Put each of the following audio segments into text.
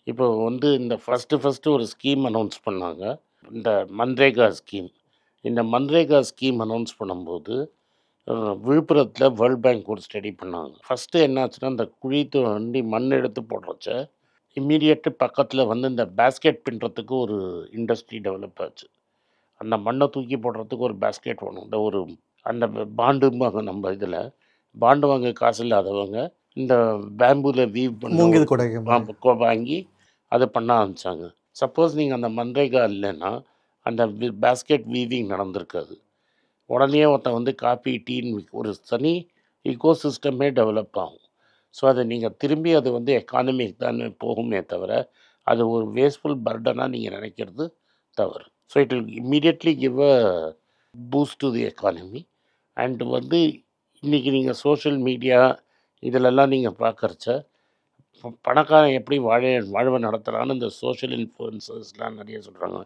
இப்போ வந்து இந்த ஃபஸ்ட்டு ஒரு ஸ்கீம் அனௌன்ஸ் பண்ணாங்க. இந்த மன்ரேகா ஸ்கீம். இந்த மன்ரேகா ஸ்கீம் அனௌன்ஸ் பண்ணும்போது, அ விழுப்புரத்தில வேர்ல்ட் பேங்க் ஒரு ஸ்டடி பண்ணாங்க. ஃபஸ்ட்டு என்னாச்சுன்னா, இந்த குழி தோண்டி மண் எடுத்து போடுறச்ச, இம்மீடியேட்டு பக்கத்தில வந்து இந்த பேஸ்கெட் பின்றதுக்கு ஒரு இண்டஸ்ட்ரி டெவலப் ஆச்சு. அந்த மண்ண தூக்கி போடுறதுக்கு ஒரு பேஸ்கெட் வேணும். இந்த ஒரு அந்த பாண்டும்பாங்க நம்ம இதில. பாண்டு வாங்க காசு இல்லாதவங்க, இந்த பேம்பூல வீவ் பண்ண ஒரு மூங்கில் கொடைக மாரி. வாங்கி அத பண்ண ஆரம்பிச்சாங்க. சப்போஸ் நீங்க அந்த மன்ரேகா இல்லன்னா, அந்த பேஸ்கெட் வீவிங் நடந்திருக்காது. உடனே ஒருத்தன் வந்து காஃபி, டீன்னு ஒரு தனி இக்கோசிஸ்டமே டெவலப் ஆகும். ஸோ, அத நீங்க திரும்பி அது வந்து எக்கானமிக்கு தான் போகுமே தவிர, அது ஒரு வேஸ்ட்ஃபுல் பர்டனா நீங்க நினைக்கிறது தவறு. So, it will immediately give a boost to the economy. And வந்து இன்னைக்கு நீங்க சோஷியல் மீடியா இதிலெல்லாம் நீங்க பார்க்கறச்ச, பணக்காரன் எப்படி வாழ்வ நடத்துறான்னு இந்த சோஷியல் இன்ஃப்ளூயன்சர்ஸ்லாம் நெறைய சொல்றாங்க.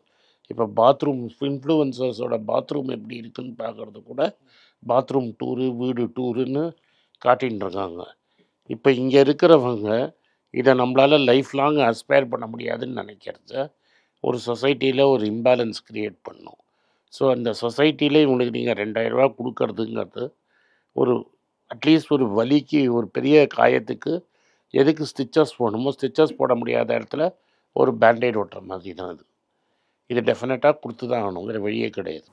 இப்போ பாத்ரூம் இன்ஃப்ளூயன்சர்ஸோட பாத்ரூம் எப்படி இருக்குன்னு பார்க்கறது கூட, பாத்ரூம் டூரு, வீடு டூருன்னு காட்டின்னு இருக்காங்க. இப்போ இங்க இருக்கிறவங்க, இத நம்மளால லைஃப் லாங் அஸ்பயர் பண்ண முடியாதுன்னு நெனைக்கிறச்ச, ஒரு சொசைட்டில ஒரு இம்பேலன்ஸ் கிரியேட் பண்ணும். ஸோ, அந்த சொசைட்டில இவங்களுக்கு நீங்க ரூ. 2000 குடுக்கறதுங்கிறது, ஒரு அட்லீஸ்ட் ஒரு வலிக்கு ஒரு பெரிய காயத்துக்கு எதுக்கு ஸ்டிச்சஸ் போடணுமோ, ஸ்டிச்சஸ் போட முடியாத இடத்துல ஒரு பேண்டேட் ஒட்டுற மாதிரி தான் அது. இது டெஃபினட்டா குடுத்து தான் ஆகணும். வேற வழியே கிடையாது.